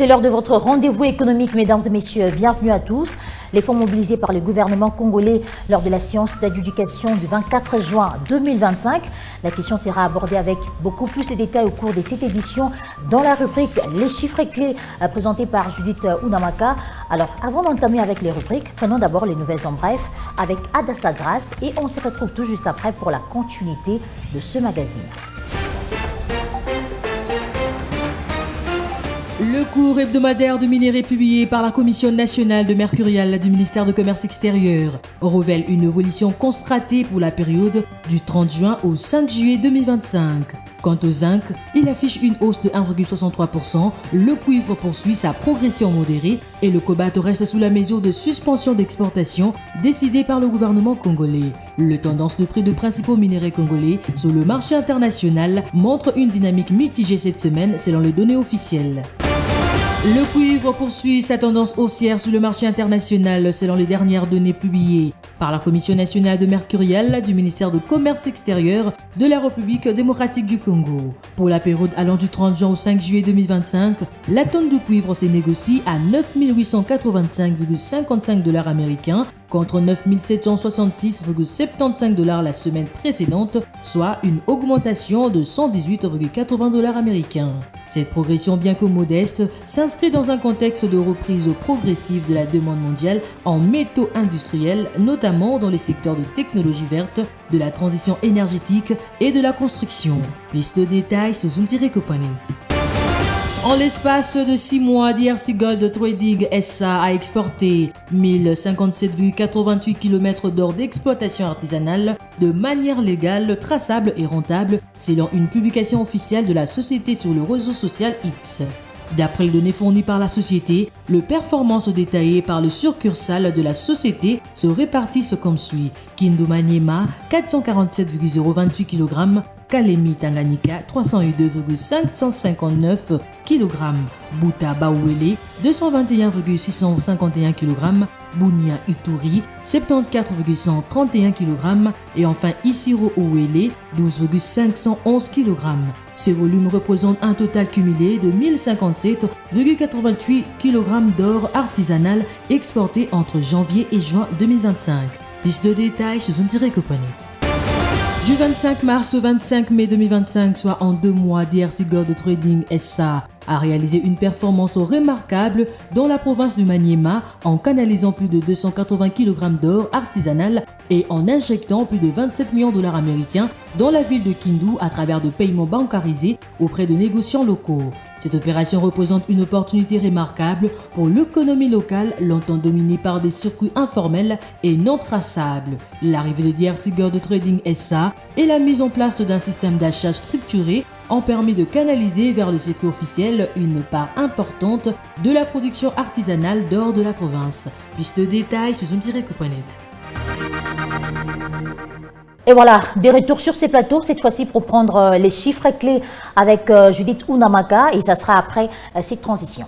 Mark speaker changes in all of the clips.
Speaker 1: C'est l'heure de votre rendez-vous économique, mesdames et messieurs. Bienvenue à tous. Les fonds mobilisés par le gouvernement congolais lors de la séance d'adjudication du 24 juin 2025. La question sera abordée avec beaucoup plus de détails au cours de cette édition dans la rubrique Les chiffres clés présentée par Judith Ounamaka. Alors, avant d'entamer avec les rubriques, prenons d'abord les nouvelles en bref avec Adassa Grace et on se retrouve tout juste après pour la continuité de ce magazine.
Speaker 2: Le cours hebdomadaire de minerais publié par la Commission nationale de mercurial du ministère de Commerce extérieur révèle une évolution constatée pour la période du 30 juin au 5 juillet 2025. Quant au zinc, il affiche une hausse de 1,63%, le cuivre poursuit sa progression modérée et le cobalt reste sous la mesure de suspension d'exportation décidée par le gouvernement congolais. Le tendance de prix de principaux minéraux congolais sur le marché international montre une dynamique mitigée cette semaine selon les données officielles. Le cuivre poursuit sa tendance haussière sur le marché international selon les dernières données publiées par la Commission nationale de mercurial du ministère de Commerce extérieur de la République démocratique du Congo. Pour la période allant du 30 juin au 5 juillet 2025, la tonne de cuivre se négocie à 9 885,55 $ américains contre 9 766,75 $ la semaine précédente, soit une augmentation de 118,80 $ américains. Cette progression, bien que modeste, s'inscrit dans un contexte de reprise progressive de la demande mondiale en métaux industriels, notamment dans les secteurs de technologie verte, de la transition énergétique et de la construction. Plus de détails sur zoom-component. En l'espace de 6 mois, DRC Gold Trading SA a exporté 1057,88 km d'or d'exploitation artisanale de manière légale, traçable et rentable, selon une publication officielle de la société sur le réseau social X. D'après les données fournies par la société, les performances détaillées par le succursale de la société se répartissent comme suit. Kindu Maniema 447,028 kg, Kalemi Tanganyika 302,559 kg, Buta Baouele 221,651 kg, Bunia Ituri 74,131 kg et enfin Isiro Ouele 12,511 kg. Ces volumes représentent un total cumulé de 1057,88 kg d'or artisanal exporté entre janvier et juin 2025. Plus de détails sur zoom-component. Du 25 mars au 25 mai 2025, soit en 2 mois, DRC Gold Trading SA a réalisé une performance remarquable dans la province du Maniema en canalisant plus de 280 kg d'or artisanal et en injectant plus de 27 millions de $ américains dans la ville de Kindu à travers de paiements bancarisés auprès de négociants locaux. Cette opération représente une opportunité remarquable pour l'économie locale, longtemps dominée par des circuits informels et non traçables. L'arrivée de DRC Gold Trading SA et la mise en place d'un système d'achat structuré ont permis de canaliser vers le circuit officiel une part importante de la production artisanale d'or de la province. Plus de détails sur zoom-component.
Speaker 1: Et voilà, des retours sur ces plateaux, cette fois-ci pour prendre les chiffres clés avec Judith Ounamaka et ça sera après cette transition.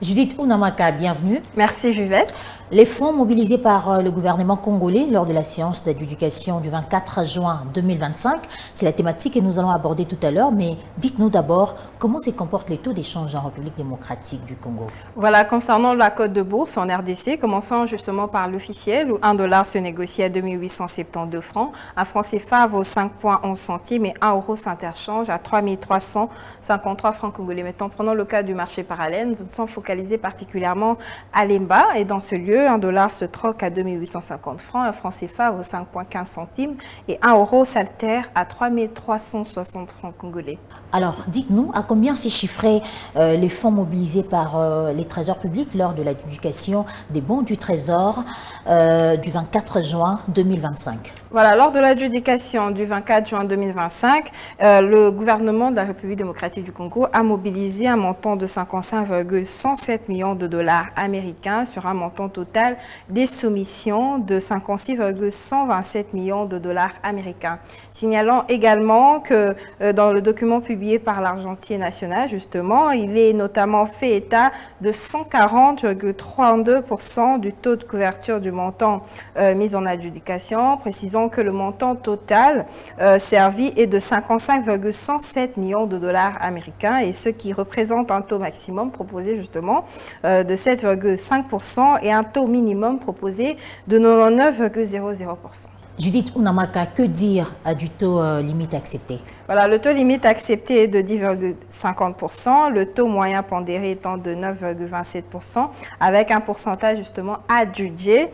Speaker 1: Judith Ounamaka, bienvenue.
Speaker 3: Merci Juvette.
Speaker 1: Les fonds mobilisés par le gouvernement congolais lors de la séance d'adjudication du 24 juin 2025, c'est la thématique que nous allons aborder tout à l'heure, mais dites-nous d'abord comment se comportent les taux d'échange en République démocratique du Congo.
Speaker 3: Voilà, concernant la cote de bourse en RDC, commençons justement par l'officiel où 1 $ se négocie à 2872 francs, un franc CFA vaut 5,11 centimes et 1 euro s'interchange à 3353 francs congolais. Maintenant, prenons le cas du marché parallèle, nous sommes focalisés particulièrement à l'Emba et dans ce lieu, 1 $ se troque à 2850 francs, un franc CFA vaut 5,15 centimes et 1 euro s'altère à 3360 francs congolais.
Speaker 1: Alors, dites-nous à combien s'est chiffré les fonds mobilisés par les trésors publics lors de l'adjudication des bons du trésor du 24 juin 2025.
Speaker 3: Voilà, lors de l'adjudication du 24 juin 2025, le gouvernement de la République démocratique du Congo a mobilisé un montant de 55,107 millions de dollars américains sur un montant total des soumissions de 56,127 millions de dollars américains. Signalant également que dans le document publié par l'Argentier national, justement, il est notamment fait état de 140,32% du taux de couverture du montant mis en adjudication, précisant que le montant total servi est de 55,107 millions de dollars américains, et ce qui représente un taux maximum proposé justement de 7,5% et un taux minimum proposé de 99,00%.
Speaker 1: Judith Ounamaka, que dire du taux limite accepté?
Speaker 3: Voilà, le taux limite accepté est de 10,50%, le taux moyen pondéré étant de 9,27%, avec un pourcentage justement adjugé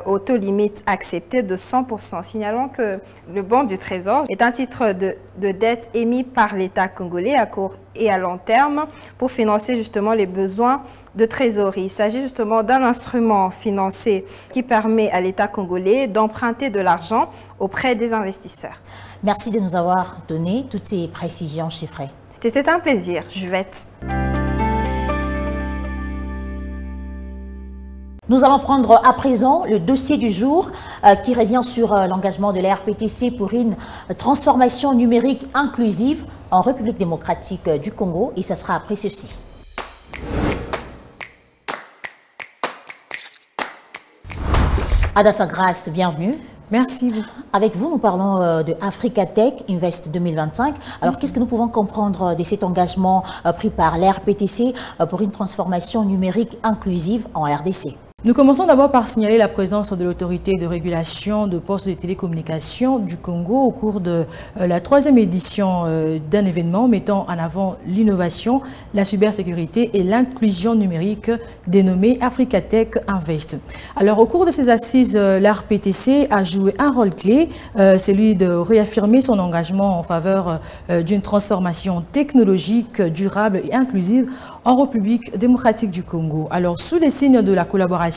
Speaker 3: au taux limite accepté de 100%. Signalons que le bon du Trésor est un titre de dette émis par l'État congolais à court et à long terme pour financer justement les besoins de trésorerie. Il s'agit justement d'un instrument financier qui permet à l'État congolais d'emprunter de l'argent auprès des investisseurs.
Speaker 1: Merci de nous avoir donné toutes ces précisions chiffrées.
Speaker 3: C'était un plaisir, Juvette.
Speaker 1: Nous allons prendre à présent le dossier du jour qui revient sur l'engagement de la RPTC pour une transformation numérique inclusive en République démocratique du Congo, et ça sera après ceci. Adassa Grace, bienvenue.
Speaker 4: Merci beaucoup.
Speaker 1: Avec vous, nous parlons de Africa Tech Invest 2025. Alors, qu'est-ce que nous pouvons comprendre de cet engagement pris par la RPTC pour une transformation numérique inclusive en RDC?
Speaker 4: Nous commençons d'abord par signaler la présence de l'autorité de régulation de postes de télécommunications du Congo au cours de la 3e édition d'un événement mettant en avant l'innovation, la cybersécurité et l'inclusion numérique dénommé Africa Tech Invest. Alors, au cours de ces assises, l'RPTC a joué un rôle clé, celui de réaffirmer son engagement en faveur d'une transformation technologique, durable et inclusive en République démocratique du Congo. Alors, sous les signes de la collaboration,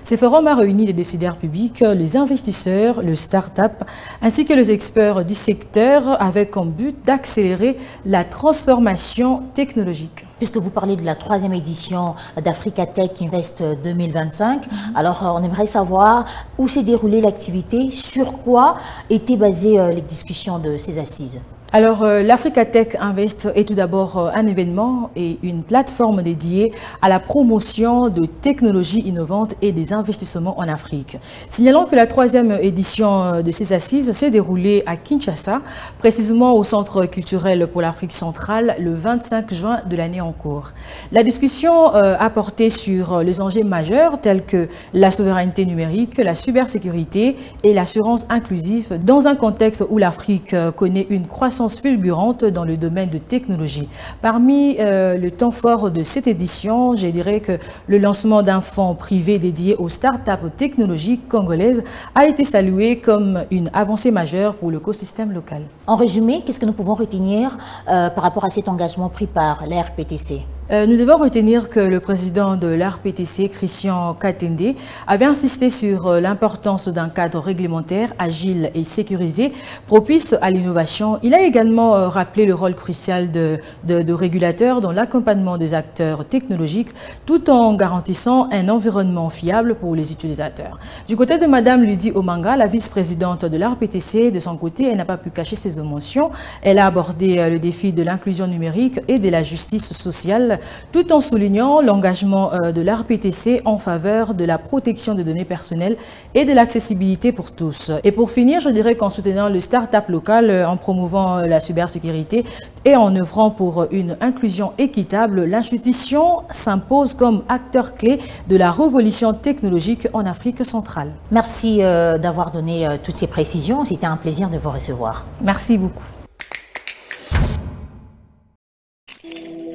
Speaker 4: ce forum a réuni les décideurs publics, les investisseurs, les start-up, ainsi que les experts du secteur avec comme but d'accélérer la transformation technologique.
Speaker 1: Puisque vous parlez de la 3e édition d'Africa Tech Invest 2025, alors on aimerait savoir où s'est déroulée l'activité, sur quoi étaient basées les discussions de ces assises.
Speaker 4: Alors, l'Africa Tech Invest est tout d'abord un événement et une plateforme dédiée à la promotion de technologies innovantes et des investissements en Afrique. Signalons que la 3e édition de ces assises s'est déroulée à Kinshasa, précisément au Centre culturel pour l'Afrique centrale, le 25 juin de l'année en cours. La discussion a porté sur les enjeux majeurs tels que la souveraineté numérique, la cybersécurité et l'assurance inclusive dans un contexte où l'Afrique connaît une croissance fulgurante dans le domaine de technologie. Parmi le temps fort de cette édition, je dirais que le lancement d'un fonds privé dédié aux startups technologiques congolaises a été salué comme une avancée majeure pour l'écosystème local.
Speaker 1: En résumé, qu'est-ce que nous pouvons retenir par rapport à cet engagement pris par la RPTC?
Speaker 4: Nous devons retenir que le président de l'RPTC, Christian Katende, avait insisté sur l'importance d'un cadre réglementaire agile et sécurisé, propice à l'innovation. Il a également rappelé le rôle crucial de régulateurs dans l'accompagnement des acteurs technologiques, tout en garantissant un environnement fiable pour les utilisateurs. Du côté de Madame Lydie Omanga, la vice-présidente de l'RPTC, de son côté, elle n'a pas pu cacher ses émotions. Elle a abordé le défi de l'inclusion numérique et de la justice sociale, tout en soulignant l'engagement de l'RPTC en faveur de la protection des données personnelles et de l'accessibilité pour tous. Et pour finir, je dirais qu'en soutenant le start-up local, en promouvant la cybersécurité et en œuvrant pour une inclusion équitable, l'institution s'impose comme acteur clé de la révolution technologique en Afrique centrale.
Speaker 1: Merci d'avoir donné toutes ces précisions. C'était un plaisir de vous recevoir.
Speaker 4: Merci beaucoup.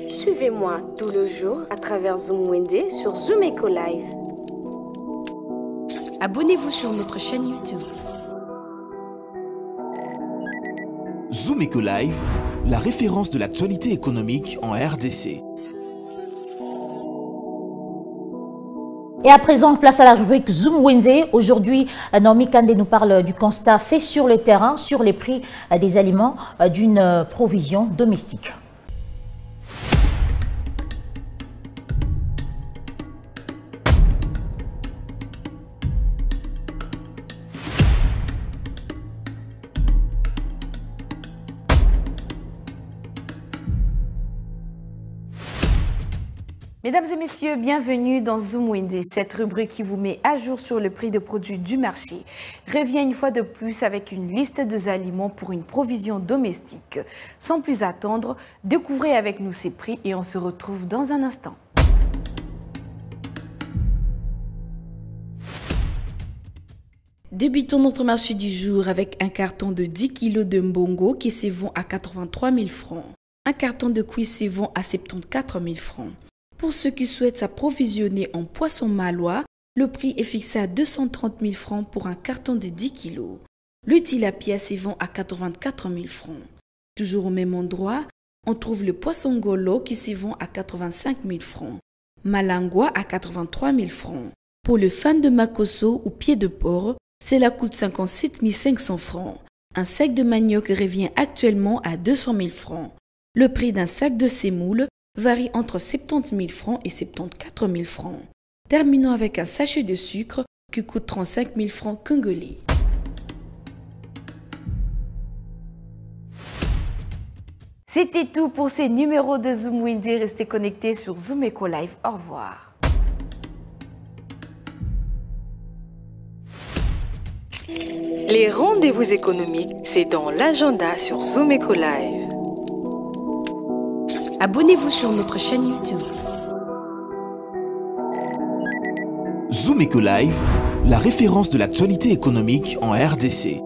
Speaker 5: Suivez-moi tout le jour à travers Zoom Wende sur Zoom Eco Live.
Speaker 6: Abonnez-vous sur notre chaîne YouTube.
Speaker 7: Zoom Eco Live, la référence de l'actualité économique en RDC.
Speaker 1: Et à présent, place à la rubrique Zoom Wednesday. Aujourd'hui, Naomi Kande nous parle du constat fait sur le terrain sur les prix des aliments d'une provision domestique.
Speaker 6: Mesdames et messieurs, bienvenue dans Zoom Wednesday, cette rubrique qui vous met à jour sur le prix des produits du marché. Revient une fois de plus avec une liste des aliments pour une provision domestique. Sans plus attendre, découvrez avec nous ces prix et on se retrouve dans un instant. Débutons notre marché du jour avec un carton de 10 kg de mbongo qui se vend à 83 000 francs. Un carton de cuit se vend à 74 000 francs. Pour ceux qui souhaitent s'approvisionner en poisson malois, le prix est fixé à 230 000 francs pour un carton de 10 kg. Le tilapia se vend à 84 000 francs. Toujours au même endroit, on trouve le poisson golo qui se vend à 85 000 francs. Malangua à 83 000 francs. Pour le fan de makosso ou pied de porc, cela coûte 57 500 francs. Un sac de manioc revient actuellement à 200 000 francs. Le prix d'un sac de semoule varie entre 70 000 francs et 74 000 francs. Terminons avec un sachet de sucre qui coûte 35 000 francs congolais. C'était tout pour ces numéros de Zoom Wednesday. Restez connectés sur Zoom Eco Live. Au revoir.
Speaker 5: Les rendez-vous économiques, c'est dans l'agenda sur Zoom Eco Live.
Speaker 6: Abonnez-vous sur notre chaîne YouTube.
Speaker 7: Zoom Eco Live, la référence de l'actualité économique en RDC.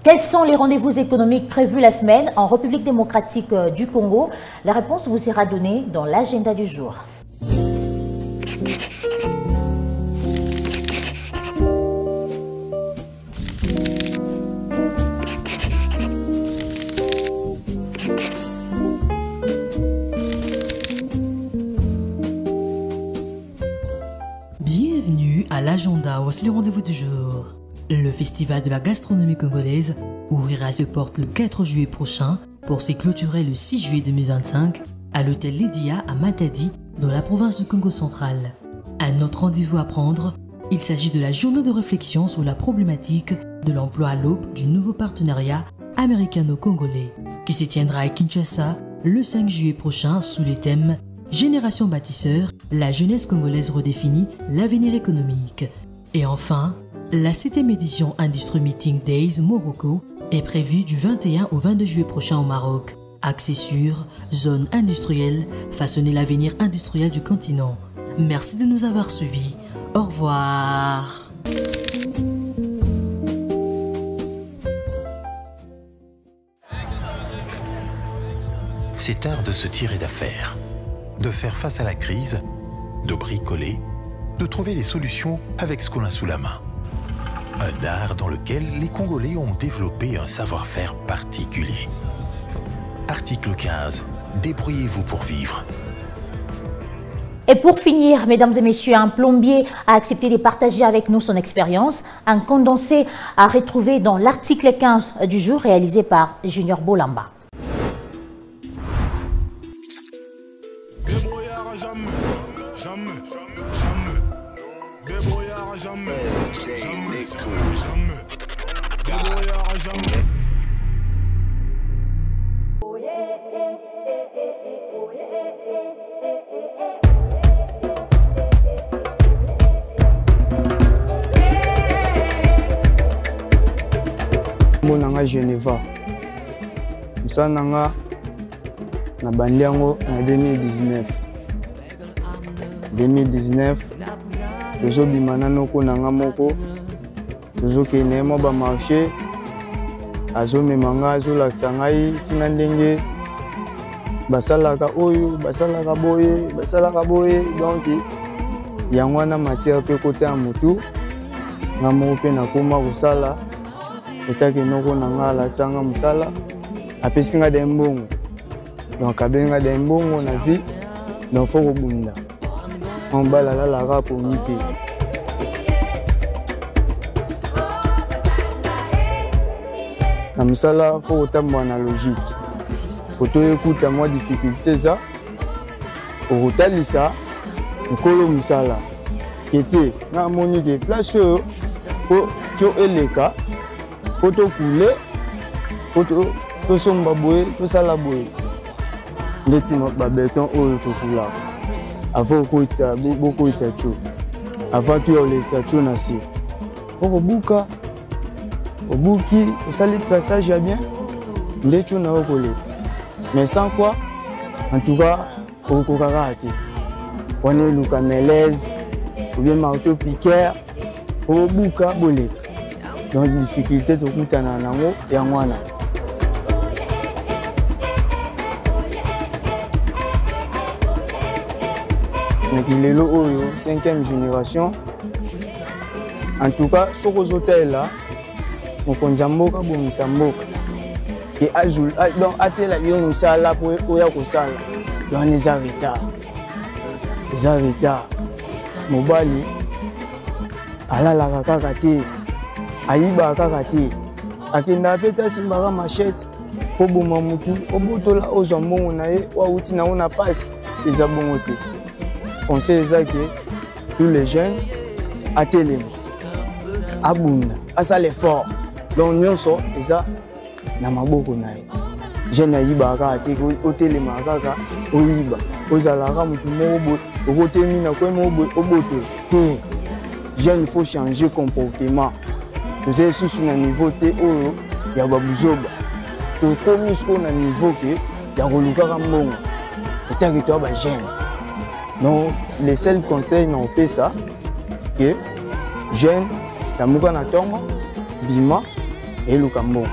Speaker 1: Quels sont les rendez-vous économiques prévus la semaine en République démocratique du Congo? La réponse vous sera donnée dans l'agenda du jour.
Speaker 2: Bienvenue à l'agenda, voici les rendez-vous du jour. Le festival de la gastronomie congolaise ouvrira ses portes le 4 juillet prochain pour se clôturer le 6 juillet 2025 à l'hôtel Lydia à Matadi dans la province du Congo central. Un autre rendez-vous à prendre, il s'agit de la journée de réflexion sur la problématique de l'emploi à l'aube du nouveau partenariat américano-congolais qui se tiendra à Kinshasa le 5 juillet prochain sous les thèmes Génération bâtisseur, la jeunesse congolaise redéfinit l'avenir économique. Et enfin, la 7e édition Industry Meeting Days Morocco est prévue du 21 au 22 juillet prochain au Maroc. Axé sur zone industrielle, façonner l'avenir industriel du continent. Merci de nous avoir suivis. Au revoir.
Speaker 8: C'est art de se tirer d'affaire, de faire face à la crise, de bricoler, de trouver des solutions avec ce qu'on a sous la main. Un art dans lequel les Congolais ont développé un savoir-faire particulier. Article 15. Débrouillez-vous pour vivre.
Speaker 1: Et pour finir, mesdames et messieurs, un plombier a accepté de partager avec nous son expérience. Un condensé à retrouver dans l'article 15 du jour réalisé par Junior Bolamba.
Speaker 9: Nanga Geneva. Musa nanga na bandiango en 2019. 2019, tozo bimana noko nanga moko, tozo kene mo ba marché, azo memanga azo lakisa ngai tina ndenge basalaka oyo, basalaka boye, donc yango wana matière pe côté ya mutu, nga moko pe nakoma kosala. Etake noko nanga lakisanga musala apesinga de mbongo donc abenga de mbongo na vie donc faut rebunda on balala la rap au mité comme ça là faut autant na logique faut écouter moi difficulté ça au hôtel ça nkolo musala était na monique place pour to eleka pour to couler pour to somba boye to sala boye ndeti ma béton oyo to kula avant ko ita beaucoup ita cho avant tu olexa cho na si faut buka obuki osali passage ya bien ndecho na okole mais sans quoi en tout cas au karate on est le camelaise ou bien marteau piqueur au buka bolek donc difficulté to kutana nango ya mwana mais il est oyo 5e génération en tout cas ce aux hôtels là mokonzi mboka bongisa mboka et azul donc atela yo musala po oya kosala donc les retard mobali alala kaka te ayiba kaka te akenda peta simbaka machette po boma mutu obotola ozwa mbongo na ye wa uti na ona passe eza bongo te on sait ça que tous les jeunes atelema abunda asala effort donc nyonso eza na maboko na ye jeune ayiba kaka te otelema kaka oyiba ozalaka mutu moko okotemi na kwema oboto te jeune il faut changer comportement toza susu na niveau te oyo ya babuzoba tokomi siko na niveau ke ya kolukaka mbongo etaki toya bajeune donc les seuls conseils na opesa ke jeune tamuka na ntongo bima eluka mbongo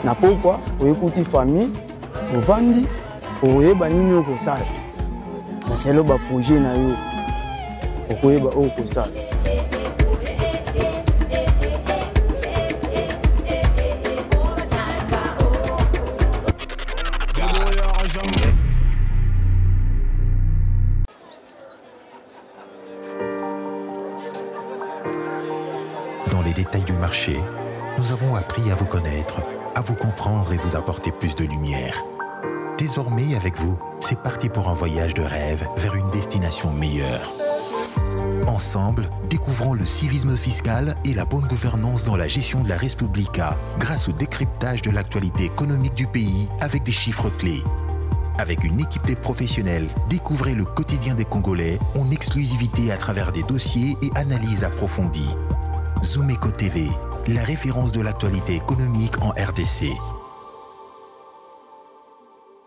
Speaker 9: na pokwa oyekuti famille ovandi oyeba nini okosala na selo baprojet na yo okoyeba oyo okosala.
Speaker 8: Dans les détails du marché, nous avons appris à vous connaître, à vous comprendre et vous apporter plus de lumière. Désormais, avec vous, c'est parti pour un voyage de rêve vers une destination meilleure. Ensemble, découvrons le civisme fiscal et la bonne gouvernance dans la gestion de la Respublica grâce au décryptage de l'actualité économique du pays avec des chiffres clés. Avec une équipe de professionnels, découvrez le quotidien des Congolais en exclusivité à travers des dossiers et analyses approfondies. Zoomeco TV, la référence de l'actualité économique en RDC.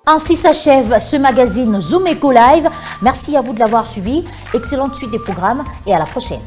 Speaker 1: Ainsi s'achève ce magazine Zoomeco Live. Merci à vous de l'avoir suivi. Excellente suite des programmes et à la prochaine.